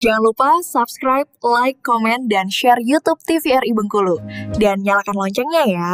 Jangan lupa subscribe, like, komen, dan share YouTube TVRI Bengkulu. Dan nyalakan loncengnya ya.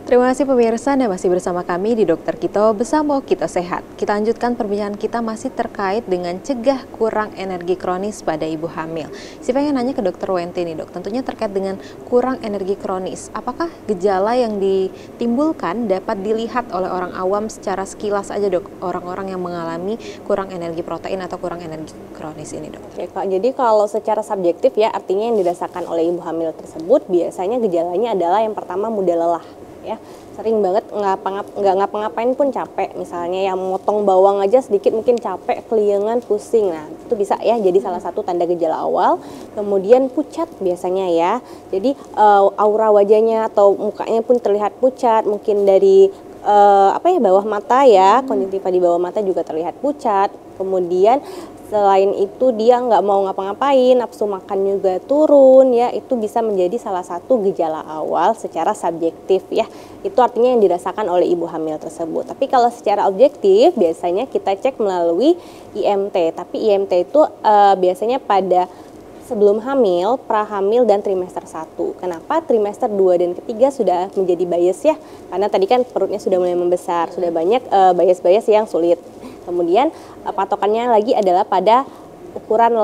Terima kasih pemirsa, Anda masih bersama kami di Dokter Kito Bersama Kito Sehat. Kita lanjutkan perbincangan kita masih terkait dengan cegah kurang energi kronis pada ibu hamil. Saya pengen nanya ke Dokter Wenti nih dok, tentunya terkait dengan kurang energi kronis. Apakah gejala yang ditimbulkan dapat dilihat oleh orang awam secara sekilas aja dok? Orang-orang yang mengalami kurang energi protein atau kurang energi kronis ini dok. Oke Kak, jadi kalau secara subjektif ya, artinya yang dirasakan oleh ibu hamil tersebut biasanya gejalanya adalah yang pertama mudah lelah. Ya, sering banget nggak ngapa-ngapain pun capek, misalnya yang motong bawang aja sedikit mungkin capek, keliengan, pusing. Nah itu bisa ya jadi salah satu tanda gejala awal. Kemudian pucat biasanya ya, jadi aura wajahnya atau mukanya pun terlihat pucat, mungkin dari bawah mata ya, konjungtiva di bawah mata juga terlihat pucat. Kemudian selain itu dia nggak mau ngapa-ngapain, nafsu makan juga turun ya, itu bisa menjadi salah satu gejala awal secara subjektif ya. Itu artinya yang dirasakan oleh ibu hamil tersebut. Tapi kalau secara objektif biasanya kita cek melalui IMT. Tapi IMT itu biasanya pada sebelum hamil, prahamil, dan trimester 1. Kenapa trimester 2 dan ketiga sudah menjadi bias ya? Karena tadi kan perutnya sudah mulai membesar, sudah banyak bias-bias yang sulit. Kemudian patokannya lagi adalah pada ukuran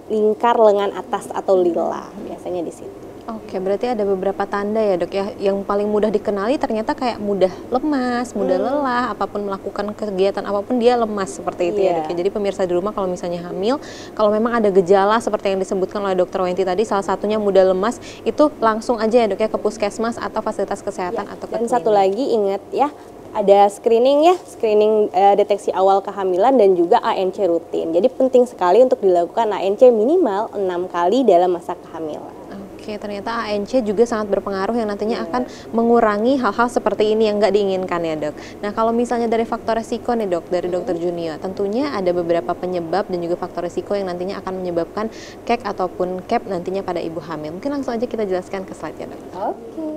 lingkar lengan atas atau lila, biasanya di situ. Oke, berarti ada beberapa tanda ya dok ya, yang paling mudah dikenali ternyata kayak mudah lemas, mudah lelah, apapun melakukan kegiatan apapun dia lemas seperti itu ya dok ya. Jadi pemirsa di rumah kalau misalnya hamil, kalau memang ada gejala seperti yang disebutkan oleh dokter Wenti tadi, salah satunya mudah lemas, itu langsung aja ya dok ya ke puskesmas atau fasilitas kesehatan atau ke klinik. Dan satu lagi ingat ya, ada screening ya, screening deteksi awal kehamilan dan juga ANC rutin. Jadi penting sekali untuk dilakukan ANC minimal 6 kali dalam masa kehamilan. Oke, ternyata ANC juga sangat berpengaruh yang nantinya akan mengurangi hal-hal seperti ini yang nggak diinginkan ya dok. Nah kalau misalnya dari faktor resiko nih dok, dari dokter Junio, tentunya ada beberapa penyebab dan juga faktor resiko yang nantinya akan menyebabkan CAC ataupun CAP nantinya pada ibu hamil. Mungkin langsung aja kita jelaskan ke slide ya dok. Oke.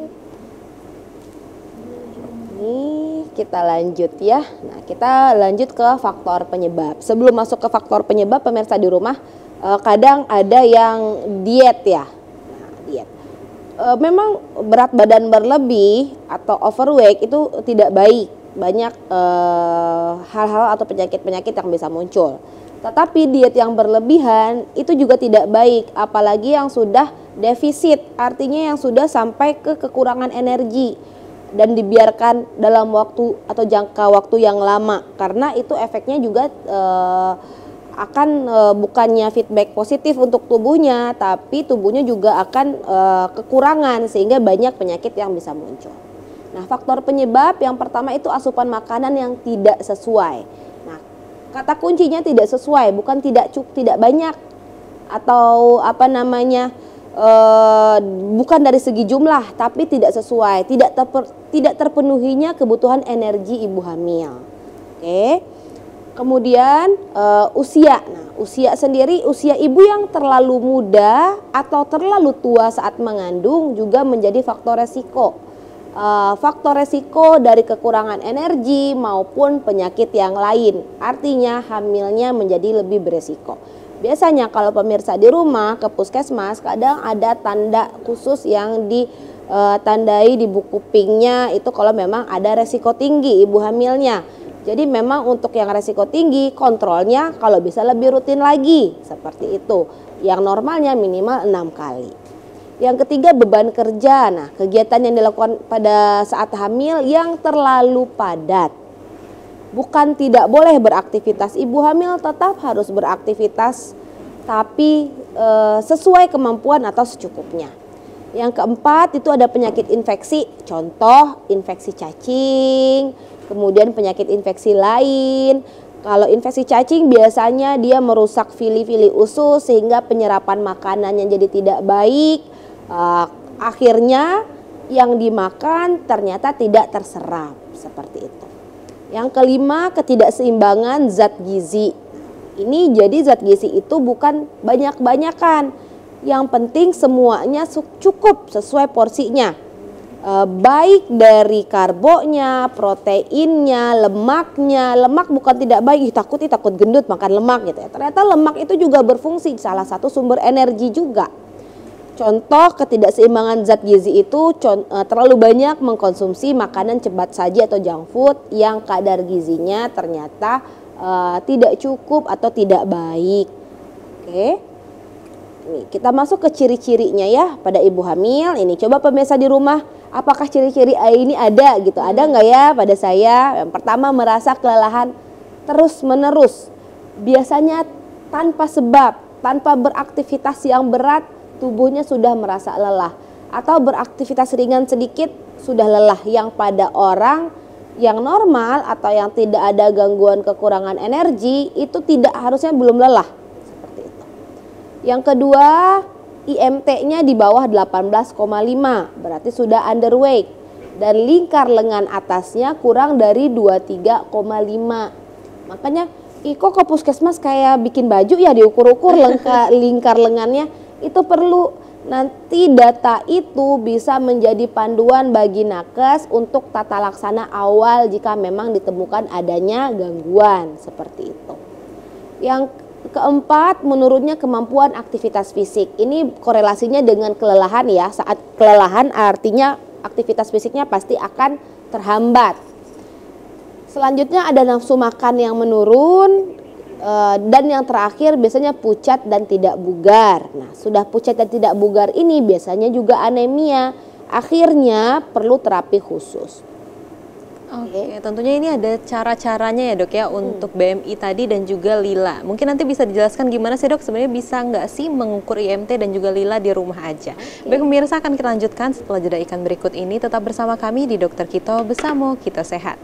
Ini kita lanjut ya. Nah, kita lanjut ke faktor penyebab. Sebelum masuk ke faktor penyebab, pemirsa di rumah, kadang ada yang diet ya. Nah, diet. Memang berat badan berlebih atau overweight itu tidak baik. Banyak hal-hal atau penyakit-penyakit yang bisa muncul. Tetapi diet yang berlebihan itu juga tidak baik, apalagi yang sudah defisit, artinya yang sudah sampai ke kekurangan energi dan dibiarkan dalam waktu atau jangka waktu yang lama, karena itu efeknya juga akan bukannya feedback positif untuk tubuhnya, tapi tubuhnya juga akan kekurangan sehingga banyak penyakit yang bisa muncul. Nah, faktor penyebab yang pertama itu asupan makanan yang tidak sesuai. Nah, kata kuncinya tidak sesuai, bukan tidak banyak atau bukan dari segi jumlah, tapi tidak sesuai, tidak terpenuhinya kebutuhan energi ibu hamil. Oke. Kemudian usia. Nah, usia sendiri, usia ibu yang terlalu muda atau terlalu tua saat mengandung juga menjadi faktor resiko. Faktor resiko dari kekurangan energi maupun penyakit yang lain. Artinya hamilnya menjadi lebih beresiko. Biasanya kalau pemirsa di rumah ke puskesmas kadang ada tanda khusus yang ditandai di buku pinknya, itu kalau memang ada resiko tinggi ibu hamilnya. Jadi memang untuk yang resiko tinggi kontrolnya kalau bisa lebih rutin lagi seperti itu. Yang normalnya minimal 6 kali. Yang ketiga beban kerja. Nah, kegiatan yang dilakukan pada saat hamil yang terlalu padat. Bukan tidak boleh beraktivitas, ibu hamil tetap harus beraktivitas, tapi sesuai kemampuan atau secukupnya. Yang keempat itu ada penyakit infeksi, contoh infeksi cacing, kemudian penyakit infeksi lain. Kalau infeksi cacing biasanya dia merusak fili-fili usus sehingga penyerapan makanannya jadi tidak baik. Akhirnya yang dimakan ternyata tidak terserap, seperti itu. Yang kelima, ketidakseimbangan zat gizi. Ini jadi zat gizi itu bukan banyak-banyakan. Yang penting semuanya cukup sesuai porsinya. baik dari karbonya, proteinnya, lemaknya. Lemak bukan tidak baik, takut gendut makan lemak gitu ya. Ternyata lemak itu juga berfungsi, salah satu sumber energi juga. Contoh ketidakseimbangan zat gizi itu terlalu banyak mengkonsumsi makanan cepat saji atau junk food yang kadar gizinya ternyata tidak cukup atau tidak baik. Oke. Nih, kita masuk ke ciri-cirinya ya pada ibu hamil. Ini coba pemirsa di rumah, apakah ciri-ciri ini ada gitu? Ada nggak ya pada saya? Yang pertama, merasa kelelahan terus-menerus. Biasanya tanpa sebab, tanpa beraktivitas yang berat, tubuhnya sudah merasa lelah. Atau beraktivitas ringan sedikit, sudah lelah. Yang pada orang yang normal atau yang tidak ada gangguan kekurangan energi, itu tidak harusnya belum lelah. Seperti itu. Yang kedua, IMT-nya di bawah 18,5, berarti sudah underweight. Dan lingkar lengan atasnya kurang dari 23,5. Makanya, kok ke puskesmas kayak bikin baju ya, diukur-ukur lingkar lengannya. Itu perlu. Nanti data itu bisa menjadi panduan bagi nakes untuk tata laksana awal jika memang ditemukan adanya gangguan seperti itu. Yang keempat, menurunnya kemampuan aktivitas fisik. Ini korelasinya dengan kelelahan ya. Saat kelelahan artinya aktivitas fisiknya pasti akan terhambat. Selanjutnya ada nafsu makan yang menurun. Dan yang terakhir biasanya pucat dan tidak bugar. Nah, sudah pucat dan tidak bugar ini biasanya juga anemia. Akhirnya perlu terapi khusus. Oke, tentunya ini ada cara-caranya ya dok ya untuk BMI tadi dan juga lila. Mungkin nanti bisa dijelaskan gimana sih dok sebenarnya bisa nggak sih mengukur IMT dan juga lila di rumah aja. Baik pemirsa, akan kita lanjutkan setelah jeda iklan berikut ini. Tetap bersama kami di Dokter Kito Besamo Kita Sehat.